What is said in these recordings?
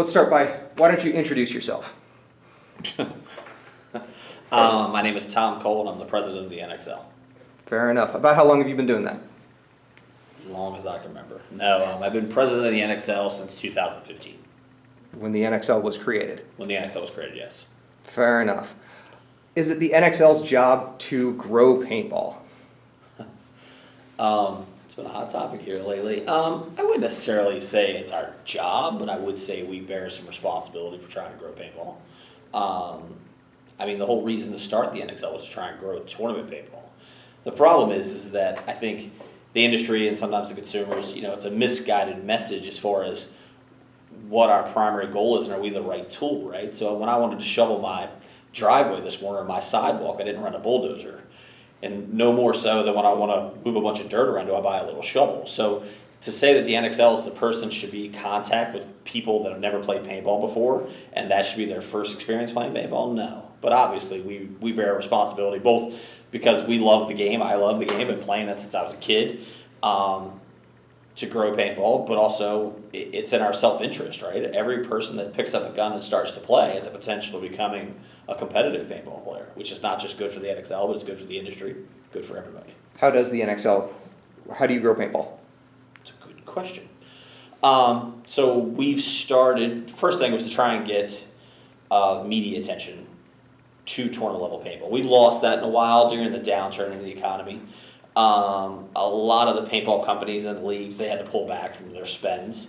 Let's start by, why don't you introduce yourself? My name is Tom Cole, and I'm the president of the NXL. Fair enough. About how long have you been doing that? As long as I can remember. No, I've been president of the NXL since 2015. When the NXL was created? When the NXL was created, yes. Fair enough. Is it the NXL's job to grow paintball? It's been a hot topic here lately. I wouldn't necessarily say it's our job, but I would say we bear some responsibility for trying to grow paintball. I mean, the whole reason to start the NXL was to try and grow tournament paintball. The problem is that I think the industry and sometimes the consumers, it's a misguided message as far as what our primary goal is and are we the right tool, right? So when I wanted to shovel my driveway this morning or my sidewalk, I didn't run a bulldozer. And no more so than when I want to move a bunch of dirt around, do I buy a little shovel. So to say that the NXL is the person should be in contact with people that have never played paintball before and that should be their first experience playing paintball, no. But obviously we bear a responsibility, both because we love the game, I love the game, been playing it since I was a kid, to grow paintball, but also it's in our self-interest, right? Every person that picks up a gun and starts to play has a potential of becoming a competitive paintball player, which is not just good for the NXL, but it's good for the industry, good for everybody. How do you grow paintball? It's a good question. So we've started, first thing was to try and get media attention to tournament level paintball. We lost that in a while during the downturn in the economy. A lot of the paintball companies and leagues, they had to pull back from their spends.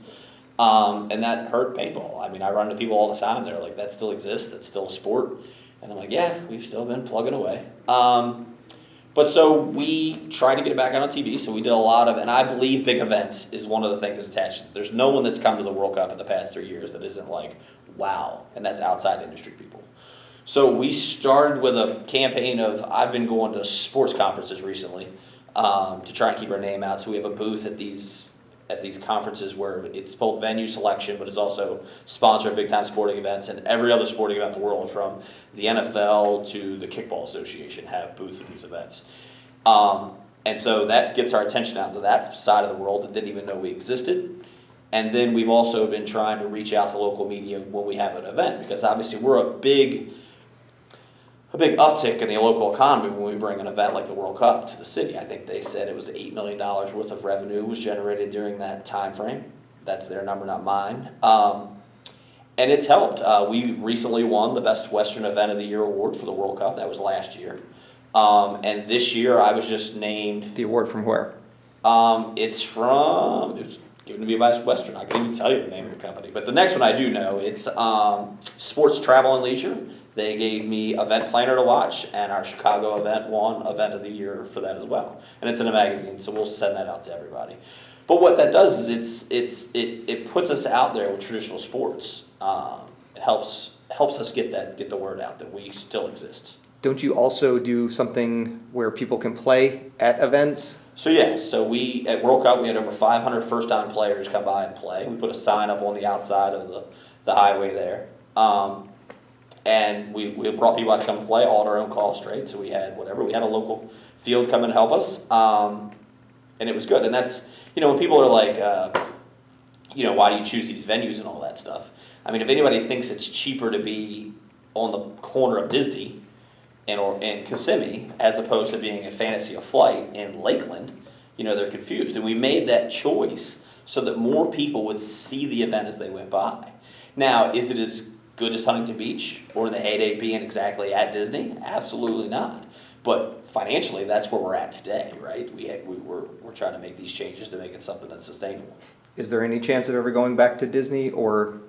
And that hurt paintball. I mean, I run into people all the time. They're like, that still exists. That's still a sport. And I'm like, yeah, we've still been plugging away. But so we tried to get it back out on TV. So we did a lot of, and I believe big events is one of the things that attaches. There's no one that's come to the World Cup in the past 3 years that isn't like, wow. And that's outside industry people. So we started with a campaign of, I've been going to sports conferences recently to try and keep our name out. So we have a booth at these conferences where it's both venue selection, but it's also sponsored big-time sporting events, and every other sporting event in the world, from the NFL to the Kickball Association, have booths at these events. And so that gets our attention out to that side of the world that didn't even know we existed. And then we've also been trying to reach out to local media when we have an event, because obviously we're a big uptick in the local economy when we bring an event like the World Cup to the city. I think they said it was $8 million worth of revenue was generated during that time frame. That's their number, not mine. And it's helped. We recently won the Best Western Event of the Year award for the World Cup. That was last year. And this year I was just named. The award from where? It's given to me by Western. I can't even tell you the name of the company. But the next one I do know, it's Sports Travel and Leisure. They gave me Event Planner to watch, and our Chicago event won Event of the Year for that as well. And it's in a magazine, so we'll send that out to everybody. But what that does is it puts us out there with traditional sports. It helps us get the word out that we still exist. Don't you also do something where people can play at events? So yeah, we at World Cup we had over 500 first-time players come by and play. We put a sign up on the outside of the highway there. And we brought people out to come and play all at our own cost, right? So we had a local field come and help us, and it was good. And that's, when people are like, why do you choose these venues and all that stuff? I mean, if anybody thinks it's cheaper to be on the corner of Disney and Kissimmee as opposed to being at Fantasy of Flight in Lakeland, they're confused. And we made that choice so that more people would see the event as they went by. Now, is it as good as Huntington Beach or the heyday being exactly at Disney? Absolutely not. But financially, that's where we're at today, right? We're trying to make these changes to make it something that's sustainable. Is there any chance of ever going back to Disney or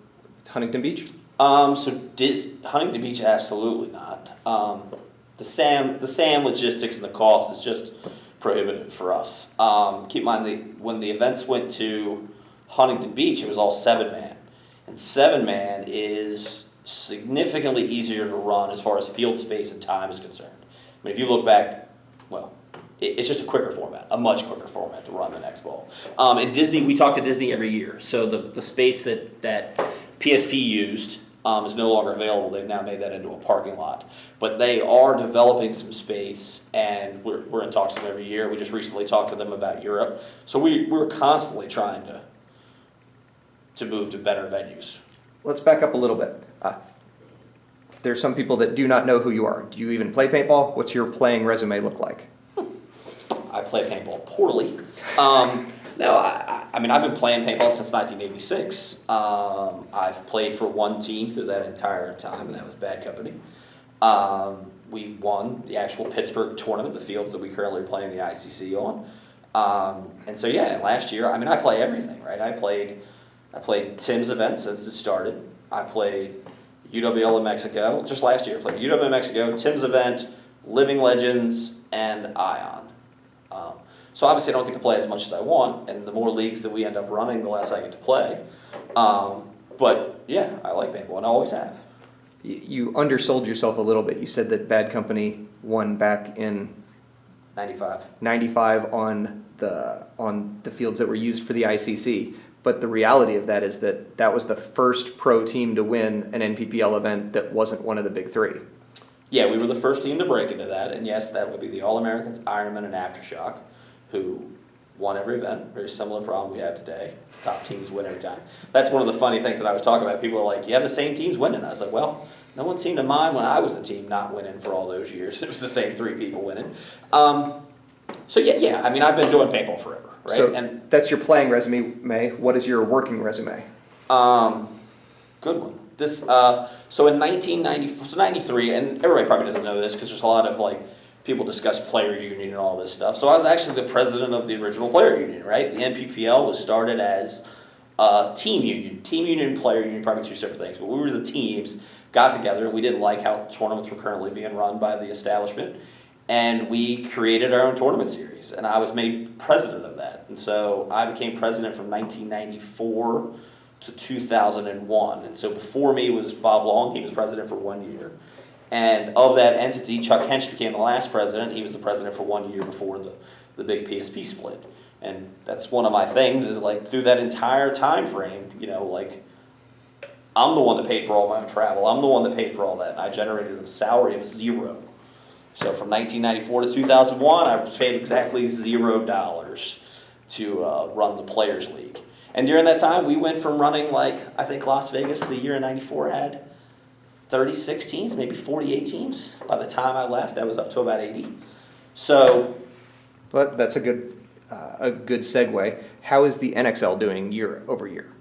Huntington Beach? Huntington Beach, absolutely not. The SAM logistics and the cost is just prohibitive for us. Keep in mind, when the events went to Huntington Beach, it was all 7-man. And 7-man is significantly easier to run as far as field space and time is concerned. I mean, if you look back, it's just a quicker format, a much quicker format to run the next ball. And Disney, we talk to Disney every year. So the space that PSP used is no longer available. They've now made that into a parking lot. But they are developing some space, and we're in talks with them every year. We just recently talked to them about Europe. So we're constantly trying to move to better venues. let's back up a little bit. There's some people that do not know who you are. Do you even play paintball? What's your playing resume look like? I play paintball poorly. No, I mean, I've been playing paintball since 1986. I've played for one team through that entire time, and that was Bad Company. We won the actual Pittsburgh tournament, the fields that we currently play in the ICC on. And so, yeah, last year, I mean, I play everything, right? I played Tim's event since it started. I played UWL in Mexico. Just last year, I played UWL in Mexico, Tim's event, Living Legends, and Ion. So obviously I don't get to play as much as I want, and the more leagues that we end up running, the less I get to play. But yeah, I like paintball, and I always have. You undersold yourself a little bit. You said that Bad Company won back in 95 on the fields that were used for the ICC. But the reality of that is that was the first pro team to win an NPPL event that wasn't one of the big three. Yeah, we were the first team to break into that, and yes, that would be the All-Americans, Ironman, and Aftershock, who won every event. Very similar problem we have today. The top teams win every time. That's one of the funny things that I was talking about. People are like, you have the same teams winning. I was like, well, no one seemed to mind when I was the team not winning for all those years. It was the same three people winning. So yeah, I mean, I've been doing paintball forever, right? So and that's your playing resume. What is your working resume? Good one. This so in 93, and everybody probably doesn't know this because there's a lot of like people discuss player union and all this stuff. So I was actually the president of the original player union, right? The NPPL was started as a team union. Team union and player union, probably two separate things, but we were the teams, got together, and we didn't like how tournaments were currently being run by the establishment, and we created our own tournament series, and I was made president of that. And so I became president from 1994 to 2001, and so before me was Bob Long. He was president for 1 year. And of that entity, Chuck Hench became the last president. He was the president for 1 year before the big PSP split. And that's one of my things is like through that entire time frame, you know, like I'm the one that paid for all my own travel. I'm the one that paid for all that. And I generated a salary of $0. So from 1994 to 2001, I was paid exactly $0 to run the Players League. And during that time, we went from running like, I think Las Vegas the year in 94 had 36 teams, maybe 48 teams. By the time I left, that was up to about 80. So, But that's a good segue. How is the NXL doing year over year?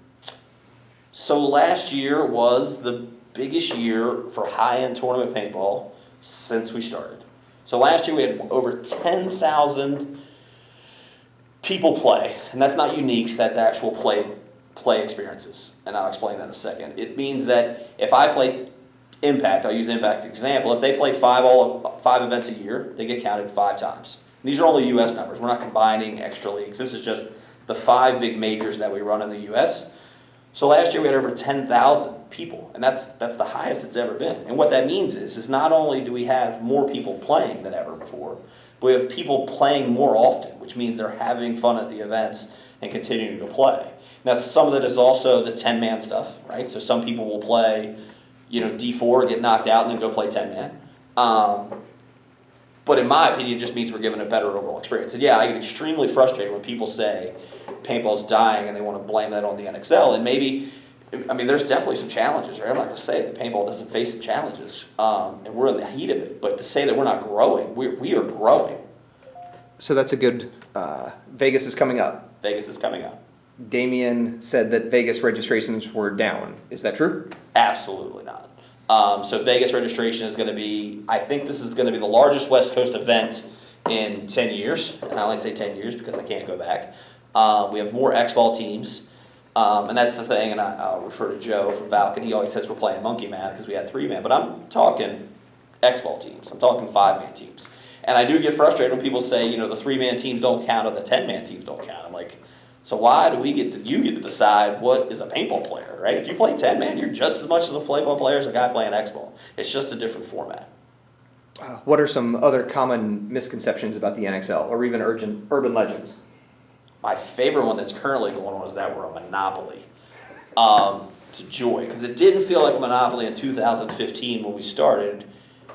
So last year was the biggest year for high-end tournament paintball since we started. So last year we had over 10,000 people play, and that's not uniques, that's actual play experiences, and I'll explain that in a second. It means that if I play Impact, I'll use Impact example. If they play five events a year, they get counted 5 times. And these are only U.S. numbers. We're not combining extra leagues. This is just the 5 big majors that we run in the U.S. So last year we had over 10,000 people, and that's the highest it's ever been. And what that means is not only do we have more people playing than ever before, but we have people playing more often, which means they're having fun at the events and continuing to play. Now some of that is also the 10-man stuff, right? So some people will play D4, get knocked out, and then go play 10-man. But in my opinion, it just means we're giving a better overall experience. And yeah, I get extremely frustrated when people say paintball's dying and they want to blame that on the NXL. And maybe, I mean, there's definitely some challenges, right? I'm not going to say that paintball doesn't face some challenges, and we're in the heat of it. But to say that we're not growing, we are growing. So that's a good, Vegas is coming up. Vegas is coming up. Damien said that Vegas registrations were down. Is that true? Absolutely not. So Vegas registration is going to be, I think this is going to be the largest West Coast event in 10 years. And I only say 10 years because I can't go back. We have more X-ball teams. And that's the thing, and I'll refer to Joe from Falcon. He always says we're playing monkey math because we had 3-man. But I'm talking X-ball teams. I'm talking 5-man teams. And I do get frustrated when people say, the 3-man teams don't count or the 10-man teams don't count. I'm like, so why do you get to decide what is a paintball player, right? If you play 10-man, you're just as much as a paintball player as a guy playing X-ball. It's just a different format. What are some other common misconceptions about the NXL or even urban legends? My favorite one that's currently going on is that we're a monopoly. It's a joy, because it didn't feel like a monopoly in 2015 when we started,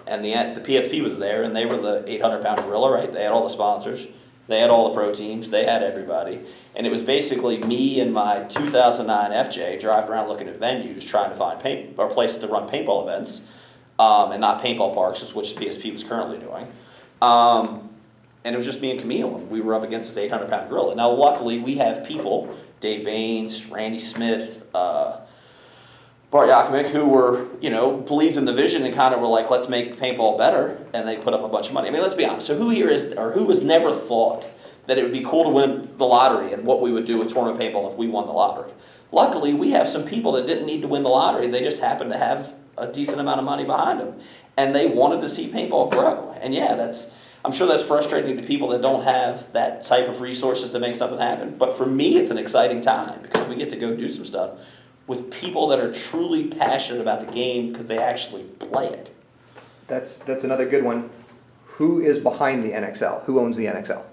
and the PSP was there, and they were the 800-pound gorilla, right? They had all the sponsors. They had all the pro teams. They had everybody. And it was basically me and my 2009 FJ driving around looking at venues, trying to find places to run paintball events, and not paintball parks, which the PSP was currently doing. And it was just me and Camille, and we were up against this 800-pound gorilla. Now, luckily, we have people, Dave Baines, Randy Smith, Bart Yakovic, who were, believed in the vision and kind of were like, let's make paintball better, and they put up a bunch of money. I mean, let's be honest. So who here is, or who has never thought that it would be cool to win the lottery and what we would do with tournament paintball if we won the lottery? Luckily, we have some people that didn't need to win the lottery. They just happened to have a decent amount of money behind them, and they wanted to see paintball grow. And yeah, I'm sure that's frustrating to people that don't have that type of resources to make something happen. But for me, it's an exciting time because we get to go do some stuff with people that are truly passionate about the game because they actually play it. That's another good one. Who is behind the NXL? Who owns the NXL?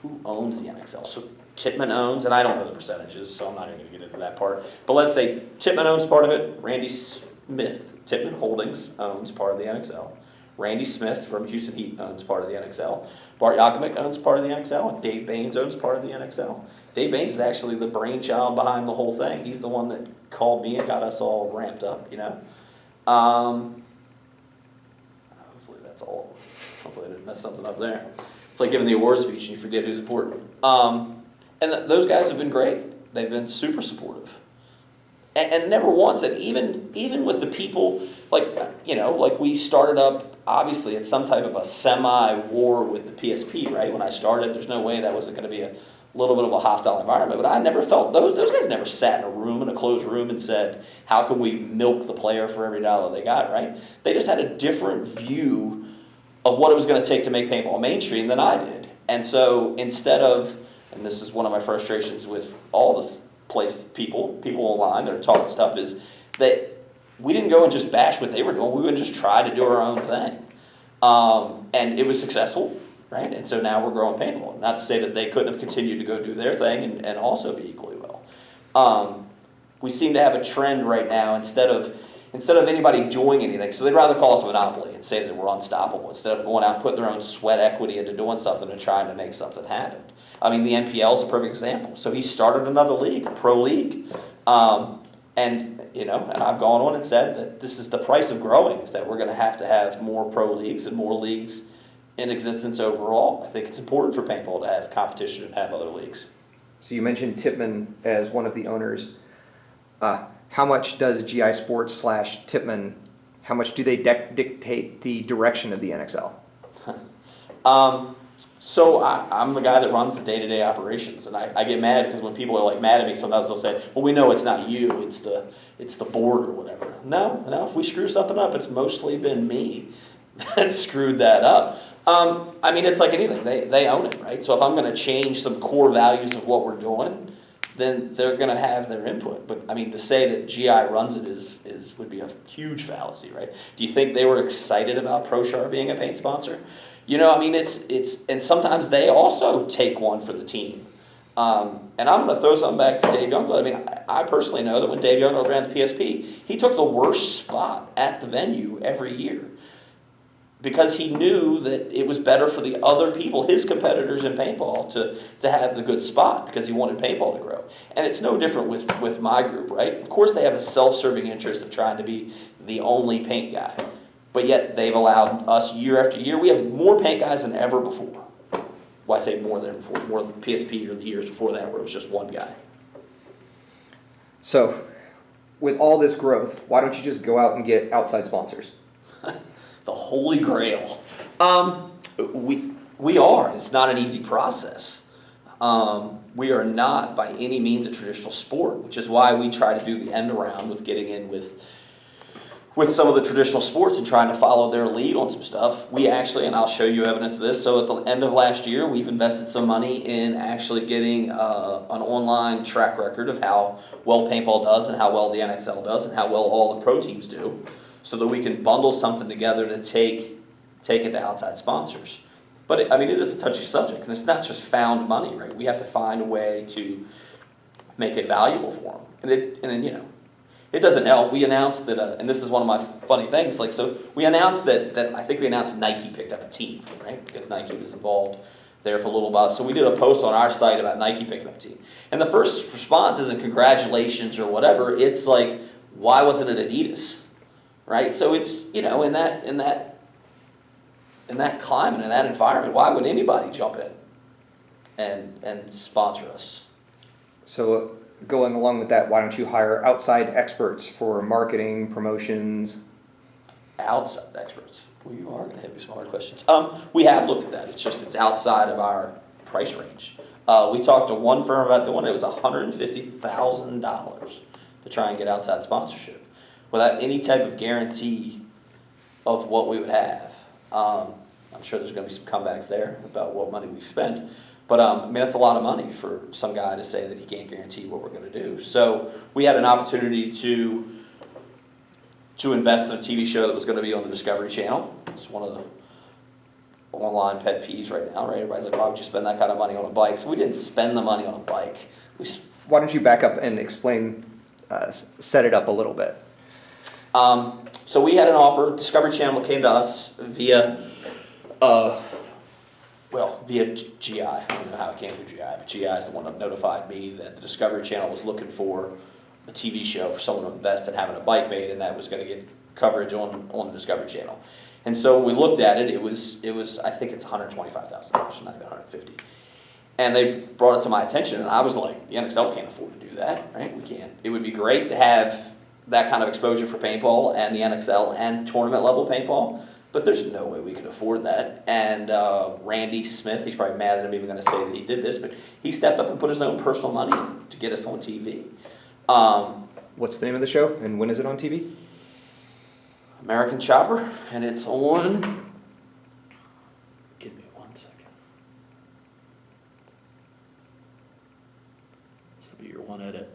Who owns the NXL? So Tippmann owns, and I don't know the percentages, so I'm not even going to get into that part. But let's say Tippmann owns part of it. Randy Smith, Tippmann Holdings, owns part of the NXL. Randy Smith from Houston Heat owns part of the NXL. Bart Yakovic owns part of the NXL, and Dave Baines owns part of the NXL. Dave Baines is actually the brainchild behind the whole thing. He's the one that called me and got us all ramped up, Hopefully that's all. Hopefully I didn't mess something up there. It's like giving the award speech and you forget who's important. Those guys have been great. They've been super supportive. And never once, and even with the people, like we started up, obviously it's some type of a semi-war with the PSP, right? When I started, there's no way that wasn't going to be a little bit of a hostile environment, but I never felt, those guys never sat in a closed room and said, how can we milk the player for every dollar they got, right? They just had a different view of what it was going to take to make paintball mainstream than I did. And so instead of, and this is one of my frustrations with all the people online that are talking stuff, is that we didn't go and just bash what they were doing. We would just try to do our own thing. And it was successful, right? And so now we're growing paintball. Not to say that they couldn't have continued to go do their thing and also be equally well. We seem to have a trend right now, instead of anybody doing anything, so they'd rather call us a monopoly and say that we're unstoppable instead of going out and putting their own sweat equity into doing something and trying to make something happen. I mean, the NPL is a perfect example. So he started another league, a pro league. And I've gone on and said that this is the price of growing, is that we're going to have more pro leagues and more leagues in existence overall. I think it's important for paintball to have competition and have other leagues. So you mentioned Tippmann as one of the owners. How much does GI Sportz / Tippmann, how much do they dictate the direction of the NXL? So I'm the guy that runs the day-to-day operations, and I get mad because when people are like mad at me, sometimes they'll say, well, we know it's not you, it's the board or whatever. No, if we screw something up, it's mostly been me that screwed that up. I mean, it's like anything, they own it, right? So if I'm going to change some core values of what we're doing, then they're going to have their input. But I mean, to say that GI runs it would be a huge fallacy, right? Do you think they were excited about ProShar being a paint sponsor? I mean, it's and sometimes they also take one for the team. And I'm going to throw something back to Dave Youngblood. I mean, I personally know that when Dave Youngblood ran the PSP, he took the worst spot at the venue every year because he knew that it was better for the other people, his competitors in paintball, to have the good spot because he wanted paintball to grow. And it's no different with my group, right? Of course, they have a self-serving interest of trying to be the only paint guy. But yet they've allowed us year after year. We have more paint guys than ever before. Well, I say more than before, more than PSP or the years before that where it was just one guy. So with all this growth, why don't you just go out and get outside sponsors? The holy grail. We are. It's not an easy process. We are not by any means a traditional sport, which is why we try to do the end around with getting in with some of the traditional sports and trying to follow their lead on some stuff. We actually, and I'll show you evidence of this, so at the end of last year, we've invested some money in actually getting an online track record of how well paintball does and how well the NXL does and how well all the pro teams do, so that we can bundle something together to take it to outside sponsors. But it is a touchy subject, and it's not just found money, right? We have to find a way to make it valuable for them. It doesn't help. We announced that, and this is one of my funny things, we announced that I think we announced Nike picked up a team, right? Because Nike was involved there for a little while. So we did a post on our site about Nike picking up a team. And the first response isn't congratulations or whatever. It's like, why wasn't it Adidas? Right? So it's, in that climate, in that environment, why would anybody jump in and sponsor us? So going along with that, why don't you hire outside experts for marketing, promotions? Outside experts. Well, you are going to hit me with some hard questions. We have looked at that. It's outside of our price range. We talked to one firm about doing it. It was $150,000 to try and get outside sponsorship without any type of guarantee of what we would have. I'm sure there's going to be some comebacks there about what money we've spent. But that's a lot of money for some guy to say that he can't guarantee what we're going to do. So we had an opportunity to invest in a TV show that was going to be on the Discovery Channel. It's one of the online pet peeves right now, right? Everybody's like, why would you spend that kind of money on a bike? So we didn't spend the money on a bike. Why don't you back up and explain, set it up a little bit? So we had an offer. Discovery Channel came to us via GI. I don't know how it came through GI, but GI is the one that notified me that the Discovery Channel was looking for a TV show for someone to invest in having a bike made, and that was going to get coverage on the Discovery Channel. And so when we looked at it, it was I think it's $125,000, not even $150,000. And they brought it to my attention, and I was like, the NXL can't afford to do that, right? We can't. It would be great to have that kind of exposure for paintball and the NXL and tournament level paintball, but there's no way we could afford that. And Randy Smith, he's probably mad that I'm even going to say that he did this, but he stepped up and put his own personal money in to get us on TV. What's the name of the show, and when is it on TV? American Chopper, and it's on. Give me 1 second. This will be your one edit.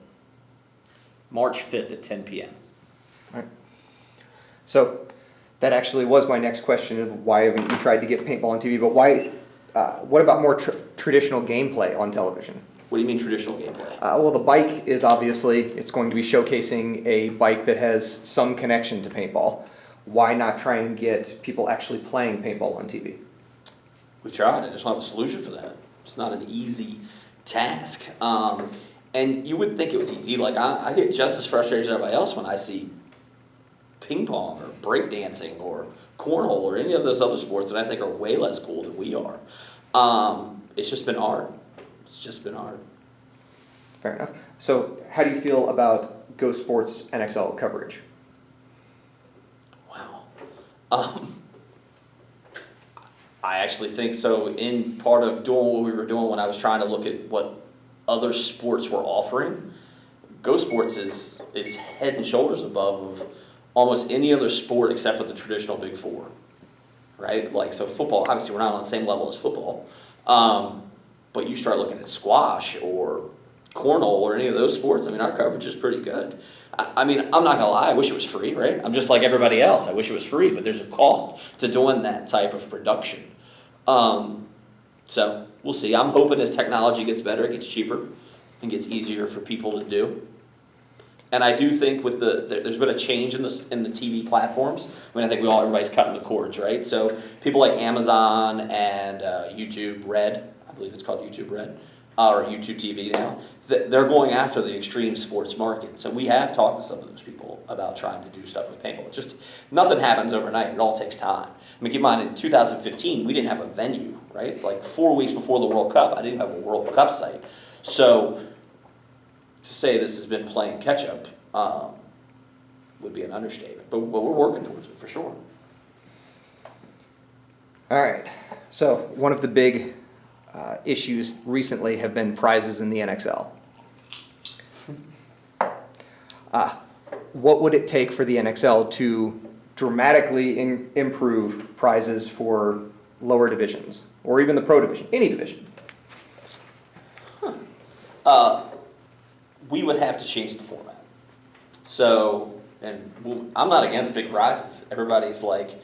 March 5th at 10 p.m. All right. So that actually was my next question of why haven't you tried to get paintball on TV, but why? What about more traditional gameplay on television? What do you mean traditional gameplay? Well, the bike is obviously, it's going to be showcasing a bike that has some connection to paintball. Why not try and get people actually playing paintball on TV? We tried. I just don't have a solution for that. It's not an easy task. And you would think it was easy. Like, I get just as frustrated as everybody else when I see ping pong or breakdancing or cornhole or any of those other sports that I think are way less cool than we are. It's just been hard. It's just been hard. Fair enough. So how do you feel about Go Sports NXL coverage? Wow. I actually think so. In part of doing what we were doing when I was trying to look at what other sports were offering, Go Sports is head and shoulders above of almost any other sport except for the traditional Big Four, right? Like, so football, obviously we're not on the same level as football, but you start looking at squash or cornhole or any of those sports, our coverage is pretty good. I'm not going to lie, I wish it was free, right? I'm just like everybody else. I wish it was free, but there's a cost to doing that type of production. So we'll see. I'm hoping as technology gets better, it gets cheaper and gets easier for people to do. And I do think with there's been a change in the TV platforms. I think everybody's cutting the cords, right? So people like Amazon and YouTube Red, I believe it's called YouTube Red, or YouTube TV now, they're going after the extreme sports market. So we have talked to some of those people about trying to do stuff with paintball. It's just, nothing happens overnight. It all takes time. Keep in mind, in 2015, we didn't have a venue, right? Like 4 weeks before the World Cup, I didn't have a World Cup site. So to say this has been playing catch-up would be an understatement. But we're working towards it, for sure. All right. So one of the big issues recently have been prizes in the NXL. What would it take for the NXL to dramatically improve prizes for lower divisions, or even the pro division, any division? We would have to change the format. So, and I'm not against big prizes. Everybody's like,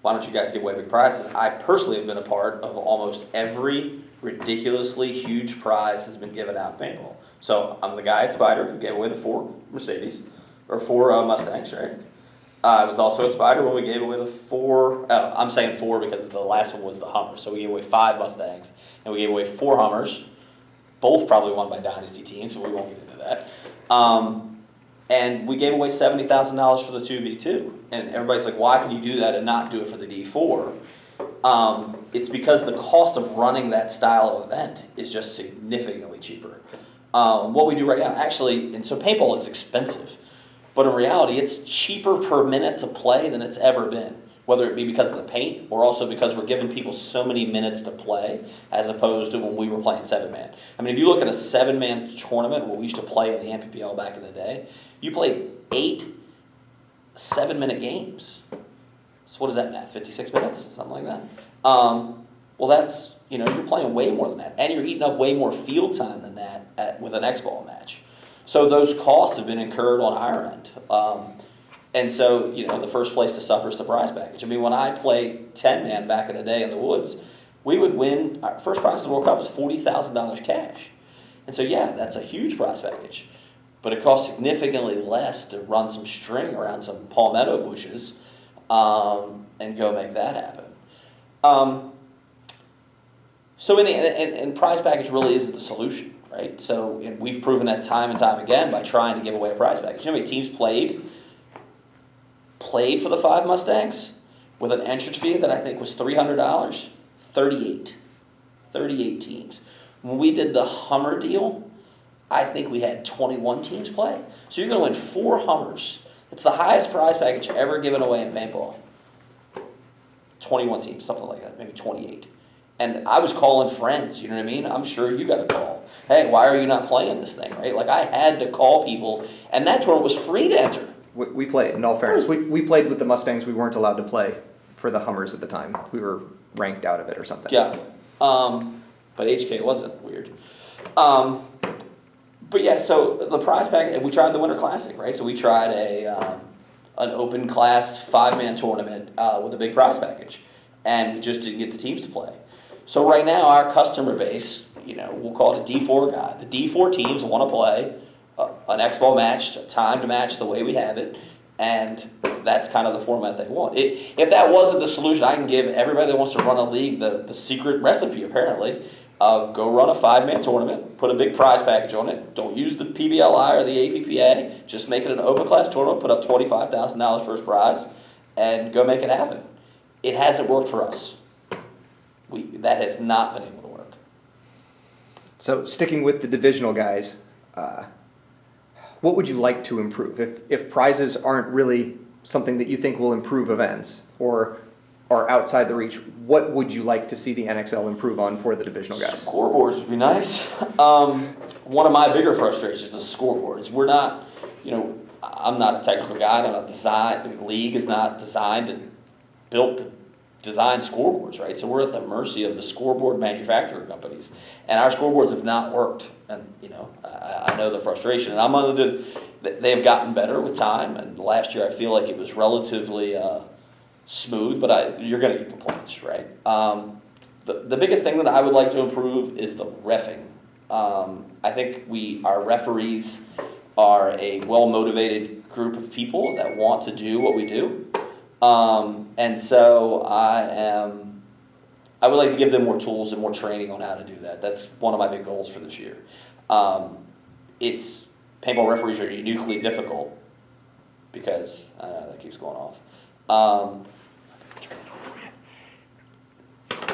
why don't you guys give away big prizes? I personally have been a part of almost every ridiculously huge prize has been given out in paintball. So I'm the guy at Spider who gave away the 4 Mercedes, or 4 Mustangs, right? I was also at Spider when we gave away the 4. I'm saying 4 because the last one was the Hummer. So we gave away 5 Mustangs, and we gave away 4 Hummers, both probably won by Dynasty teams, so we won't get into that. And we gave away $70,000 for the 2v2. And everybody's like, why can you do that and not do it for the D4? It's because the cost of running that style of event is just significantly cheaper. What we do right now, actually, and so paintball is expensive. But in reality, it's cheaper per minute to play than it's ever been, whether it be because of the paint or also because we're giving people so many minutes to play as opposed to when we were playing 7-man. I mean, if you look at a 7-man tournament where we used to play in the APPL back in the day, you played 8 7-minute games. So what is that math, 56 minutes? Something like that? Well, that's, you're playing way more than that. And you're eating up way more field time than that with an X-ball match. So those costs have been incurred on our end. And so, the first place to suffer is the prize package. I mean, when I played 10-man back in the day in the woods, we would win, our first prize in the World Cup was $40,000 cash. And so, yeah, that's a huge prize package. But it costs significantly less to run some string around some palmetto bushes and go make that happen. So in the and prize package really isn't the solution, right? So and we've proven that time and time again by trying to give away a prize package. You know how many teams played for the 5 Mustangs with an entrance fee that I think was $300? 38. 38 teams. When we did the Hummer deal, I think we had 21 teams play. So you're going to win 4 Hummers. It's the highest prize package ever given away in paintball. 21 teams, something like that, maybe 28. And I was calling friends, you know what I mean? I'm sure you got a call. Hey, why are you not playing this thing, right? Like I had to call people, and that tournament was free to enter. We played, in all fairness, we played with the Mustangs. We weren't allowed to play for the Hummers at the time. We were ranked out of it or something. Yeah. But HK wasn't weird. But yeah, so the prize package, we tried the Winter Classic, right? So we tried an open class 5-man tournament with a big prize package. And we just didn't get the teams to play. So right now, our customer base, we'll call it a D4 guy. The D4 teams want to play an X-ball match, a timed match the way we have it, and that's kind of the format they want. If that wasn't the solution, I can give everybody that wants to run a league the secret recipe, apparently. Go run a 5-man tournament, put a big prize package on it. Don't use the PBLI or the APPA. Just make it an open class tournament, put up $25,000 first prize, and go make it happen. It hasn't worked for us. That has not been able to work. So sticking with the divisional guys, what would you like to improve? If prizes aren't really something that you think will improve events or are outside the reach, what would you like to see the NXL improve on for the divisional guys? Scoreboards would be nice. One of my bigger frustrations is scoreboards. We're not, I'm not a technical guy. I'm not the league is not built to design scoreboards, right? So we're at the mercy of the scoreboard manufacturer companies, and our scoreboards have not worked. And I know the frustration, and I'm under they have gotten better with time. And last year I feel like it was relatively smooth, but you're going to get complaints, right? The biggest thing that I would like to improve is the reffing. I think our referees are a well-motivated group of people that want to do what we do. And so I would like to give them more tools and more training on how to do that. That's one of my big goals for this year. Paintball referees are uniquely difficult because, that keeps going off.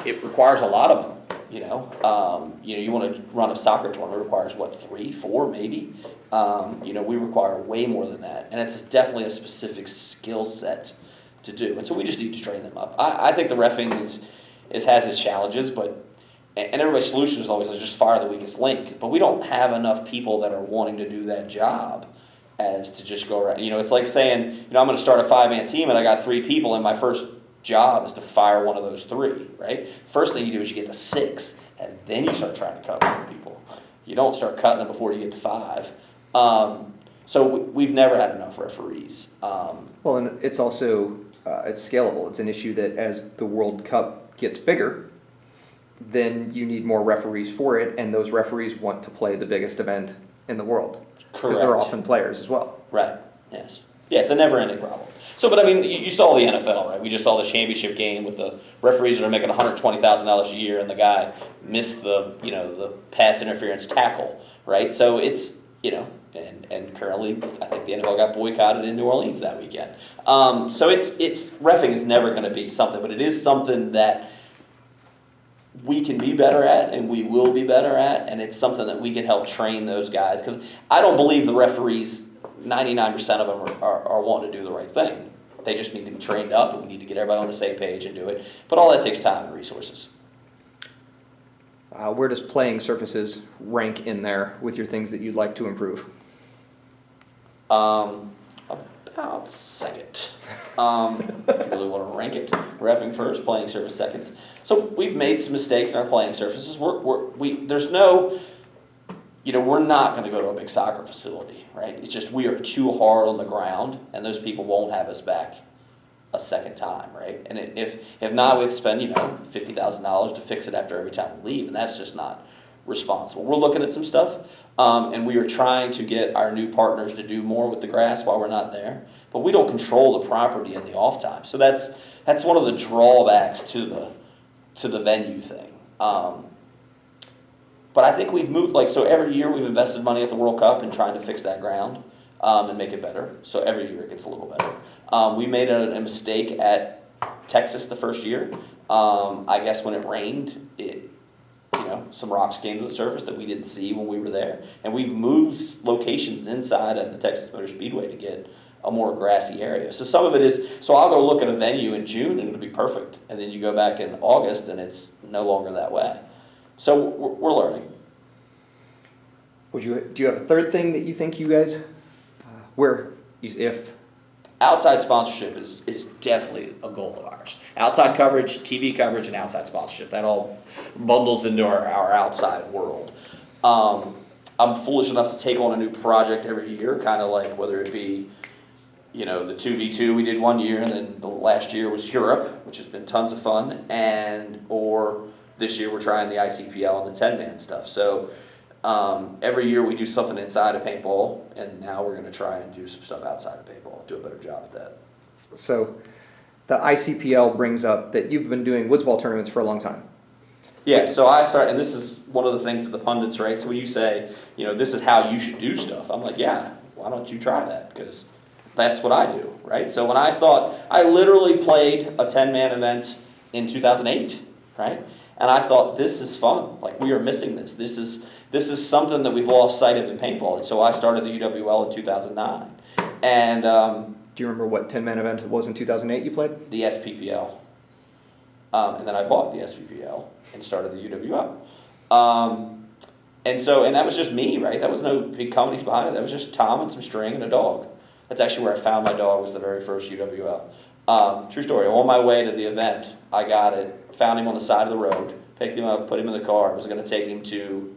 It requires a lot of them. You want to run a soccer tournament, it requires 3, 4 maybe. We require way more than that, and it's definitely a specific skill set to do, and so we just need to train them up. I think the reffing has its challenges, and everybody's solution is always just fire the weakest link. But we don't have enough people that are wanting to do that job as to just go around. It's like saying, I'm going to start a 5-man team and I got 3 people, and my first job is to fire one of those 3, right? First thing you do is you get to 6, and then you start trying to cut other people. You don't start cutting them before you get to 5. So we've never had enough referees. Well, and it's also it's scalable. It's an issue that as the World Cup gets bigger, then you need more referees for it, and those referees want to play the biggest event in the world. Correct. Because they're often players as well. Right, yes. Yeah, it's a never-ending problem. So, but I mean, you saw the NFL, right? We just saw the championship game with the referees that are making $120,000 a year, and the guy missed the pass interference tackle, right? So it's, and currently, I think the NFL got boycotted in New Orleans that weekend. So it's reffing is never going to be something, but it is something that we can be better at, and we will be better at, and it's something that we can help train those guys, because I don't believe the referees, 99% of them are wanting to do the right thing. They just need to be trained up, and we need to get everybody on the same page and do it. But all that takes time and resources. Where does playing surfaces rank in there with your things that you'd like to improve? About second. If you really want to rank it, reffing first, playing surface seconds. So we've made some mistakes in our playing surfaces. There's no, we're not going to go to a big soccer facility, right? It's just we are too hard on the ground, and those people won't have us back a second time, right? And if not, we have to spend $50,000 to fix it after every time we leave, and that's just not responsible. We're looking at some stuff, and we are trying to get our new partners to do more with the grass while we're not there. But we don't control the property in the off time, so that's one of the drawbacks to the venue thing. But I think we've moved, so every year we've invested money at the World Cup in trying to fix that ground and make it better. So every year it gets a little better. We made a mistake at Texas the first year. I guess when it rained, some rocks came to the surface that we didn't see when we were there. And we've moved locations inside of the Texas Motor Speedway to get a more grassy area. So some of it is, so I'll go look at a venue in June and it'll be perfect. And then you go back in August and it's no longer that way. So we're learning. Do you have a third thing that you think you guys, if outside sponsorship is definitely a goal of ours. Outside coverage, TV coverage, and outside sponsorship. That all bundles into our outside world. I'm foolish enough to take on a new project every year, kind of like whether it be, the 2v2 we did one year, and then the last year was Europe, which has been tons of fun, or this year we're trying the ICPL and the 10-man stuff. So every year we do something inside of paintball, and now we're going to try and do some stuff outside of paintball, do a better job at that. So the ICPL brings up that you've been doing woodsball tournaments for a long time. Yeah, so and this is one of the things that the pundits, right? So when you say, this is how you should do stuff, I'm like, yeah, why don't you try that? Because that's what I do, right? So when I literally played a 10-man event in 2008, right? And I thought, this is fun. We are missing this. This is something that we've lost sight of in paintball. And so I started the UWL in 2009. And do you remember what 10-man event it was in 2008 you played? The SPPL. And then I bought the SPPL and started the UWL. And that was just me, right? That was no big companies behind it. That was just Tom and some string and a dog. That's actually where I found my dog, was the very first UWL. True story. On my way to the event, I got it, found him on the side of the road, picked him up, put him in the car, was going to take him to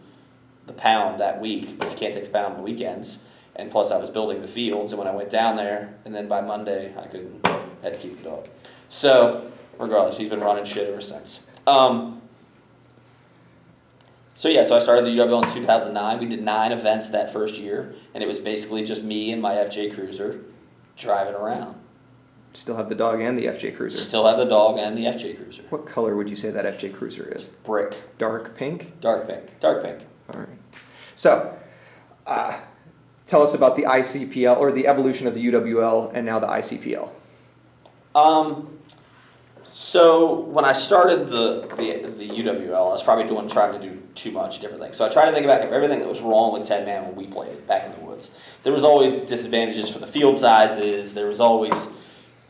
the pound that week, but you can't take the pound on the weekends. And plus I was building the fields, and when I went down there, and then by Monday, had to keep the dog. So, regardless, he's been running shit ever since. So I started the UWL in 2009. We did 9 events that first year, and it was basically just me and my FJ Cruiser driving around. Still have the dog and the FJ Cruiser? Still have the dog and the FJ Cruiser. What color would you say that FJ Cruiser is? Brick. Dark pink? Dark pink. Dark pink. All right. So, tell us about the ICPL, or the evolution of the UWL and now the ICPL. So when I started the UWL, I was probably trying to do too much different things. So I tried to think back of everything that was wrong with 10-man when we played back in the woods. There was always disadvantages for the field sizes. There was always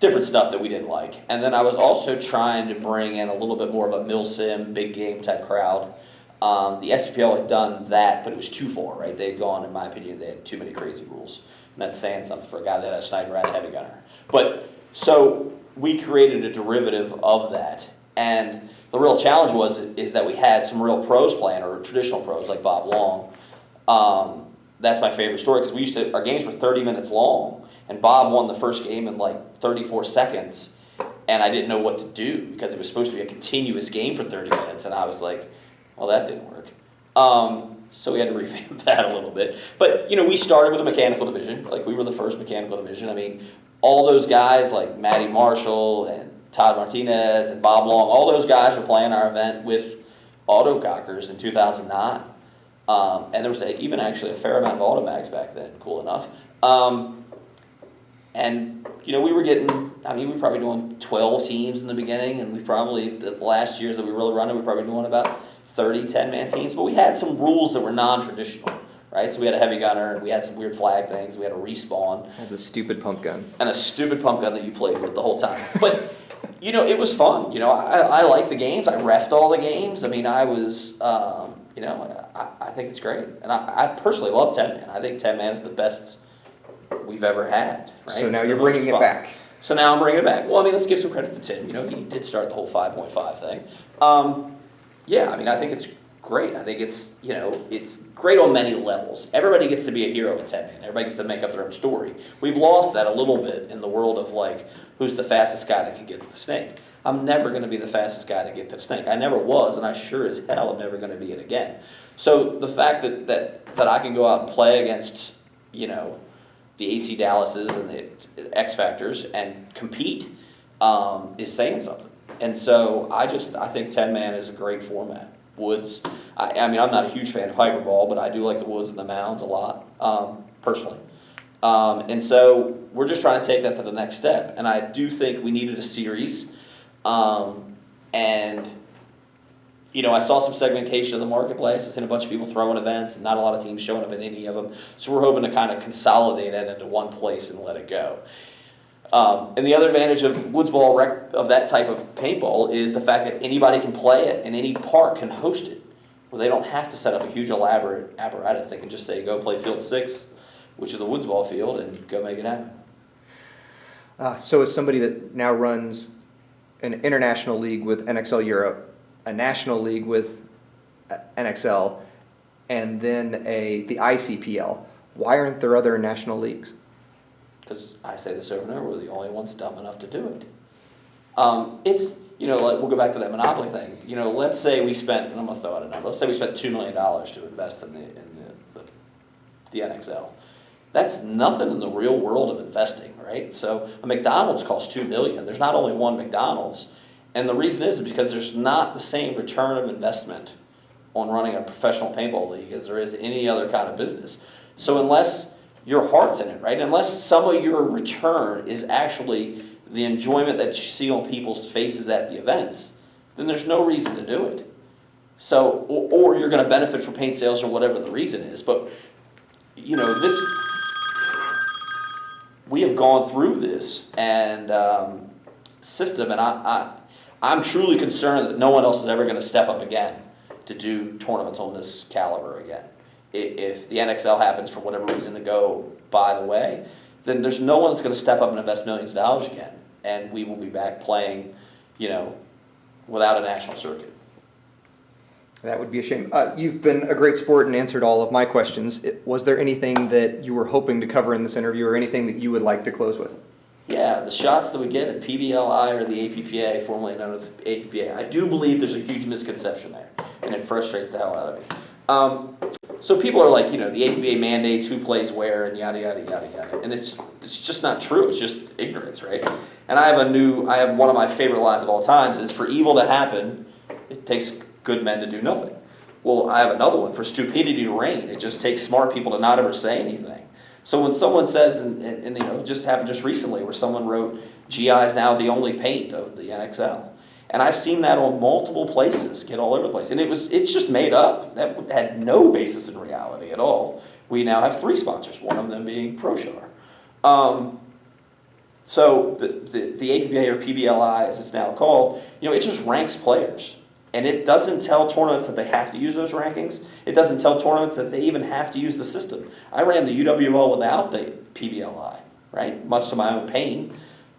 different stuff that we didn't like. And then I was also trying to bring in a little bit more of a mil-sim, big game type crowd. The SPL had done that, but it was too far, right? They had gone, in my opinion, they had too many crazy rules. And that's saying something for a guy that had a sniper and a heavy gunner. But so we created a derivative of that. And the real challenge is that we had some real pros playing, or traditional pros like Bob Long. That's my favorite story, because our games were 30 minutes long, and Bob won the first game in 34 seconds, and I didn't know what to do, because it was supposed to be a continuous game for 30 minutes, and I was like, well, that didn't work. So we had to revamp that a little bit. But, we started with a mechanical division. We were the first mechanical division. I mean, all those guys like Matty Marshall and Todd Martinez and Bob Long, all those guys were playing our event with autocockers in 2009. And there was even actually a fair amount of automags back then, cool enough. And, we were getting, we were probably doing 12 teams in the beginning, and the last years that we were really running, we were probably doing about 30 10-man teams. But we had some rules that were non-traditional, right? So we had a heavy gunner, and we had some weird flag things. We had a respawn. Oh, the stupid pump gun. And a stupid pump gun that you played with the whole time. But, it was fun. I like the games. I reffed all the games. I was, I think it's great. And I personally love 10-man. I think 10-man is the best we've ever had. Right? So now you're bringing it back. So now I'm bringing it back. Well, let's give some credit to Tim. He did start the whole 5.5 thing. I think it's great. I think it's, it's great on many levels. Everybody gets to be a hero at 10-man. Everybody gets to make up their own story. We've lost that a little bit in the world of, who's the fastest guy that can get to the snake. I'm never going to be the fastest guy to get to the snake. I never was, and I sure as hell am never going to be it again. So the fact that I can go out and play against, the AC Dallases and the X Factors and compete is saying something. And so I think 10-man is a great format. Woods, I'm not a huge fan of hyperball, but I do like the woods and the mounds a lot, personally. And so we're just trying to take that to the next step. And I do think we needed a series. I saw some segmentation of the marketplace. I've seen a bunch of people throwing events and not a lot of teams showing up in any of them. So we're hoping to kind of consolidate it into one place and let it go. And the other advantage of woodsball of that type of paintball is the fact that anybody can play it and any park can host it, where they don't have to set up a huge elaborate apparatus. They can just say, go play field 6, which is the woodsball field, and go make it happen. So as somebody that now runs an international league with NXL Europe, a national league with NXL, and then the ICPL, why aren't there other national leagues? Because I say this over and over, we're the only ones dumb enough to do it. It's, we'll go back to that monopoly thing. Let's say we spent, and I'm going to throw out a number, let's say we spent $2 million to invest in the NXL. That's nothing in the real world of investing, right? So a McDonald's costs $2 million. There's not only one McDonald's. And the reason is because there's not the same return of investment on running a professional paintball league as there is any other kind of business. So unless your heart's in it, right? Unless some of your return is actually the enjoyment that you see on people's faces at the events, then there's no reason to do it. So, or you're going to benefit from paint sales or whatever the reason is. But, we have gone through this and system, and I'm truly concerned that no one else is ever going to step up again to do tournaments on this caliber again. If the NXL happens for whatever reason to go by the way, then there's no one that's going to step up and invest millions of dollars again, and we will be back playing, without a national circuit. That would be a shame. You've been a great sport and answered all of my questions. Was there anything that you were hoping to cover in this interview, or anything that you would like to close with? Yeah, the shots that we get at PBLI or the APPA, formerly known as APPA, I do believe there's a huge misconception there, and it frustrates the hell out of me. So people are like, the APPA mandates who plays where and yada, yada, yada, yada. And it's just not true. It's just ignorance, right? And I have one of my favorite lines of all times is, for evil to happen, it takes good men to do nothing. Well, I have another one, for stupidity to reign. It just takes smart people to not ever say anything. So when someone says, and it just happened just recently, where someone wrote, GI is now the only paint of the NXL. And I've seen that on multiple places, get all over the place. And it's just made up. That had no basis in reality at all. We now have 3 sponsors, one of them being ProShar. So the APPA, or PBLI as it's now called, it just ranks players. And it doesn't tell tournaments that they have to use those rankings. It doesn't tell tournaments that they even have to use the system. I ran the UWL without the PBLI, right? Much to my own pain.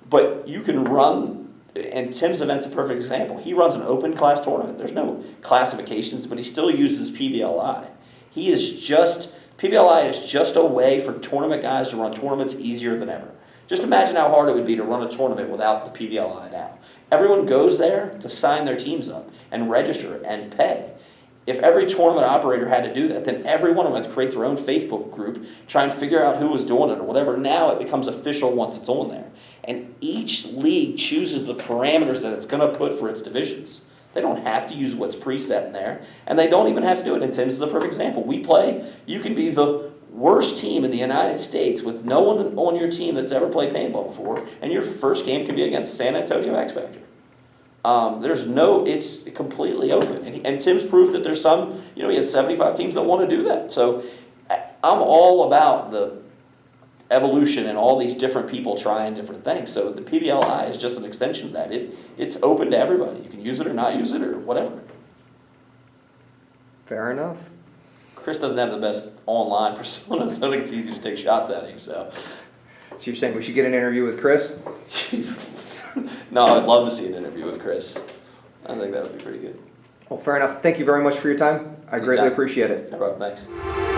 But you can run, and Tim's event's a perfect example. He runs an open class tournament. There's no classifications, but he still uses PBLI. PBLI is just a way for tournament guys to run tournaments easier than ever. Just imagine how hard it would be to run a tournament without the PBLI now. Everyone goes there to sign their teams up and register and pay. If every tournament operator had to do that, then every one of them had to create their own Facebook group, try and figure out who was doing it or whatever. Now it becomes official once it's on there. And each league chooses the parameters that it's going to put for its divisions. They don't have to use what's preset in there, and they don't even have to do it. And Tim's is a perfect example. We play, you can be the worst team in the United States with no one on your team that's ever played paintball before, and your first game can be against San Antonio X Factor. It's completely open. And Tim's proved that there's some, he has 75 teams that want to do that. So I'm all about the evolution and all these different people trying different things. So the PBLI is just an extension of that. It's open to everybody. You can use it or not use it or whatever. Fair enough. Chris doesn't have the best online persona, so I think it's easy to take shots at him. So you're saying we should get an interview with Chris? No, I'd love to see an interview with Chris. I think that would be pretty good. Well, fair enough. Thank you very much for your time. I greatly appreciate it. No problem. Thanks.